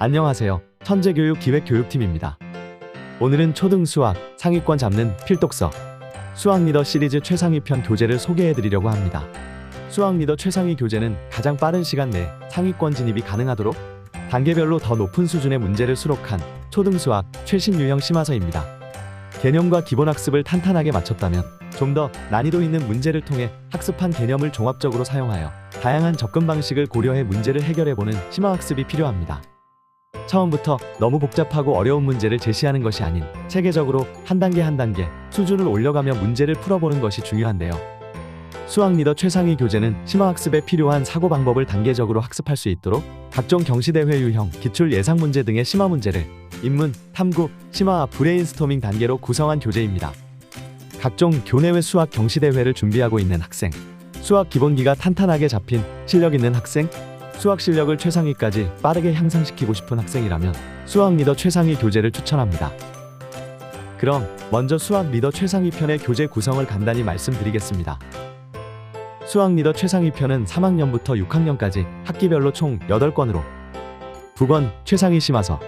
안녕하세요. 천재교육 기획교육팀입니다. 오늘은 초등 수학 상위권 잡는 필독서 수학 리더 시리즈 최상위 편 교재를 소개해드리려고 합니다. 수학 리더 최상위 교재는 가장 빠른 시간 내에 상위권 진입이 가능하도록 단계별로 더 높은 수준의 문제를 수록한 초등 수학 최신 유형 심화서입니다. 개념과 기본 학습을 탄탄하게 마쳤다면 좀 더 난이도 있는 문제를 통해 학습한 개념을 종합적으로 사용하여 다양한 접근 방식을 고려해 문제를 해결해보는 심화학습이 필요합니다. 처음부터 너무 복잡하고 어려운 문제를 제시하는 것이 아닌 체계적으로 한 단계 한 단계 수준을 올려가며 문제를 풀어보는 것이 중요한데요. 수학 리더 최상위 교재는 심화학습에 필요한 사고 방법을 단계적으로 학습할 수 있도록 각종 경시대회 유형, 기출 예상 문제 등의 심화 문제를 인문, 탐구, 심화, 브레인스토밍 단계로 구성한 교재입니다. 각종 교내외 수학 경시대회를 준비하고 있는 학생, 수학 기본기가 탄탄하게 잡힌 실력 있는 학생, 수학 실력을 최상위까지 빠르게 향상시키고 싶은 학생이라면 수학 리더 최상위 교재를 추천합니다. 그럼 먼저 수학 리더 최상위 편의 교재 구성을 간단히 말씀드리겠습니다. 수학 리더 최상위 편은 3학년부터 6학년까지 학기별로 총 8권으로 북원 최상위 심화서,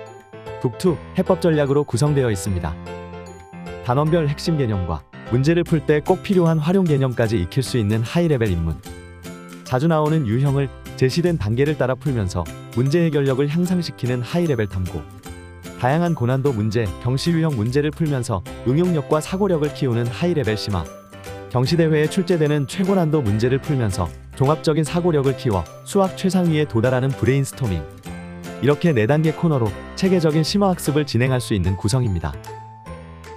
북투 해법 전략으로 구성되어 있습니다. 단원별 핵심 개념과 문제를 풀 때 꼭 필요한 활용 개념까지 익힐 수 있는 하이레벨 인문, 자주 나오는 유형을 제시된 단계를 따라 풀면서 문제 해결력을 향상시키는 하이레벨 탐구, 다양한 고난도 문제, 경시 유형 문제를 풀면서 응용력과 사고력을 키우는 하이레벨 심화, 경시대회에 출제되는 최고난도 문제를 풀면서 종합적인 사고력을 키워 수학 최상위에 도달하는 브레인스토밍, 이렇게 4단계 코너로 체계적인 심화학습을 진행할 수 있는 구성입니다.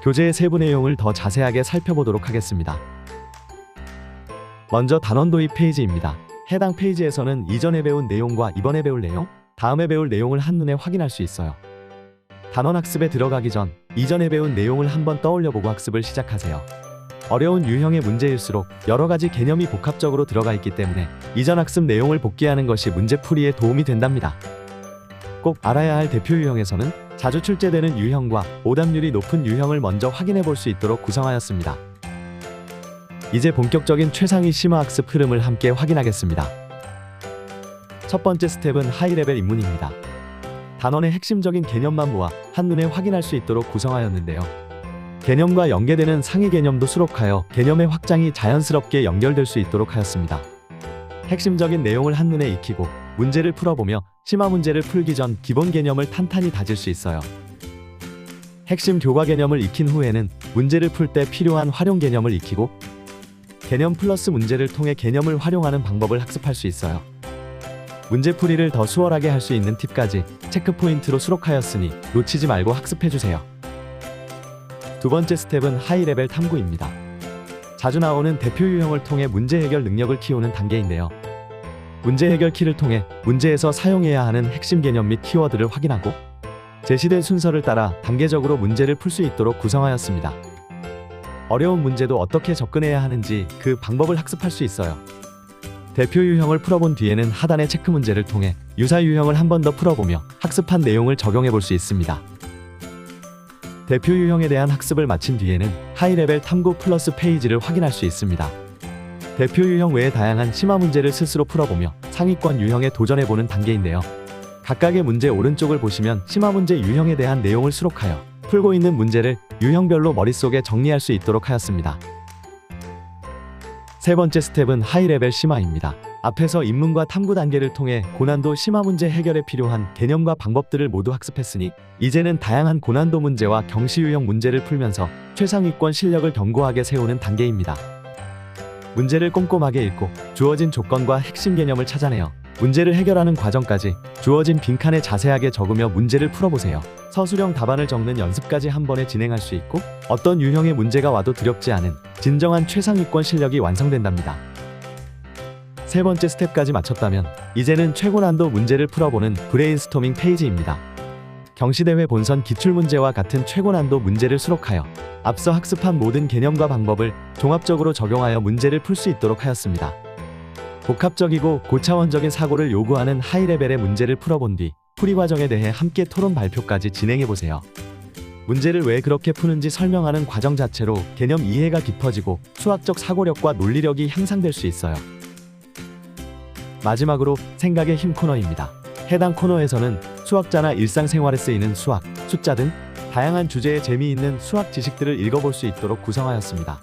교재의 세부 내용을 더 자세하게 살펴보도록 하겠습니다. 먼저 단원 도입 페이지입니다. 해당 페이지에서는 이전에 배운 내용과 이번에 배울 내용, 다음에 배울 내용을 한눈에 확인할 수 있어요. 단원 학습에 들어가기 전 이전에 배운 내용을 한번 떠올려보고 학습을 시작하세요. 어려운 유형의 문제일수록 여러 가지 개념이 복합적으로 들어가 있기 때문에 이전 학습 내용을 복기하는 것이 문제풀이에 도움이 된답니다. 꼭 알아야 할 대표 유형에서는 자주 출제되는 유형과 오답률이 높은 유형을 먼저 확인해 볼 수 있도록 구성하였습니다. 이제 본격적인 최상위 심화학습 흐름을 함께 확인하겠습니다. 첫 번째 스텝은 하이레벨 인문입니다. 단원의 핵심적인 개념만 모아 한눈에 확인할 수 있도록 구성하였는데요. 개념과 연계되는 상위 개념도 수록하여 개념의 확장이 자연스럽게 연결될 수 있도록 하였습니다. 핵심적인 내용을 한눈에 익히고 문제를 풀어보며 심화 문제를 풀기 전 기본 개념을 탄탄히 다질 수 있어요. 핵심 교과 개념을 익힌 후에는 문제를 풀 때 필요한 활용 개념을 익히고 개념 플러스 문제를 통해 개념을 활용하는 방법을 학습할 수 있어요. 문제풀이를 더 수월하게 할 수 있는 팁까지 체크포인트로 수록하였으니 놓치지 말고 학습해주세요. 두 번째 스텝은 하이레벨 탐구입니다. 자주 나오는 대표 유형을 통해 문제 해결 능력을 키우는 단계인데요. 문제 해결 키를 통해 문제에서 사용해야 하는 핵심 개념 및 키워드를 확인하고 제시된 순서를 따라 단계적으로 문제를 풀 수 있도록 구성하였습니다. 어려운 문제도 어떻게 접근해야 하는지 그 방법을 학습할 수 있어요. 대표 유형을 풀어본 뒤에는 하단의 체크 문제를 통해 유사 유형을 한 번 더 풀어보며 학습한 내용을 적용해 볼 수 있습니다. 대표 유형에 대한 학습을 마친 뒤에는 하이레벨 탐구 플러스 페이지를 확인할 수 있습니다. 대표 유형 외에 다양한 심화 문제를 스스로 풀어보며 상위권 유형에 도전해보는 단계인데요. 각각의 문제 오른쪽을 보시면 심화 문제 유형에 대한 내용을 수록하여 풀고 있는 문제를 유형별로 머릿속에 정리할 수 있도록 하였습니다. 세 번째 스텝은 하이레벨 심화입니다. 앞에서 인문과 탐구 단계를 통해 고난도 심화 문제 해결에 필요한 개념과 방법들을 모두 학습했으니 이제는 다양한 고난도 문제와 경시 유형 문제를 풀면서 최상위권 실력을 견고하게 세우는 단계입니다. 문제를 꼼꼼하게 읽고 주어진 조건과 핵심 개념을 찾아내어 문제를 해결하는 과정까지 주어진 빈칸에 자세하게 적으며 문제를 풀어보세요. 서술형 답안을 적는 연습까지 한 번에 진행할 수 있고 어떤 유형의 문제가 와도 두렵지 않은 진정한 최상위권 실력이 완성된답니다. 세 번째 스텝까지 마쳤다면 이제는 최고난도 문제를 풀어보는 브레인스토밍 페이지입니다. 경시대회 본선 기출문제와 같은 최고난도 문제를 수록하여 앞서 학습한 모든 개념과 방법을 종합적으로 적용하여 문제를 풀 수 있도록 하였습니다. 복합적이고 고차원적인 사고를 요구하는 하이레벨의 문제를 풀어본 뒤 풀이 과정에 대해 함께 토론 발표까지 진행해보세요. 문제를 왜 그렇게 푸는지 설명하는 과정 자체로 개념 이해가 깊어지고 수학적 사고력과 논리력이 향상될 수 있어요. 마지막으로 생각의 힘 코너입니다. 해당 코너에서는 수학자나 일상생활에 쓰이는 수학, 숫자 등 다양한 주제의 재미있는 수학 지식들을 읽어볼 수 있도록 구성하였습니다.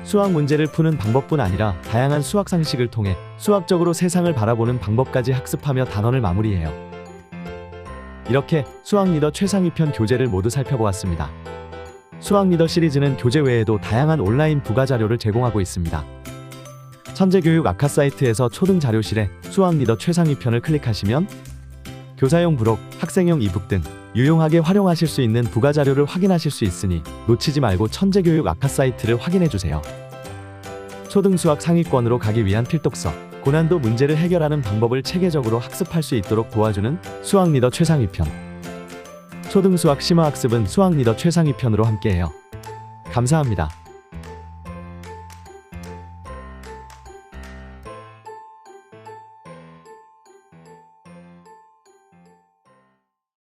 수학 문제를 푸는 방법뿐 아니라 다양한 수학 상식을 통해 수학적으로 세상을 바라보는 방법까지 학습하며 단원을 마무리해요. 이렇게 수학 리더 최상위 편 교재를 모두 살펴보았습니다. 수학 리더 시리즈는 교재 외에도 다양한 온라인 부가 자료를 제공하고 있습니다. 천재교육 아카 사이트에서 초등 자료실에 수학 리더 최상위 편을 클릭하시면 교사용 부록, 학생용 이북 등 유용하게 활용하실 수 있는 부가 자료를 확인하실 수 있으니 놓치지 말고 천재교육 아카 사이트를 확인해주세요. 초등 수학 상위권으로 가기 위한 필독서, 고난도 문제를 해결하는 방법을 체계적으로 학습할 수 있도록 도와주는 수학 리더 최상위 편. 초등 수학 심화 학습은 수학 리더 최상위 편으로 함께해요. 감사합니다.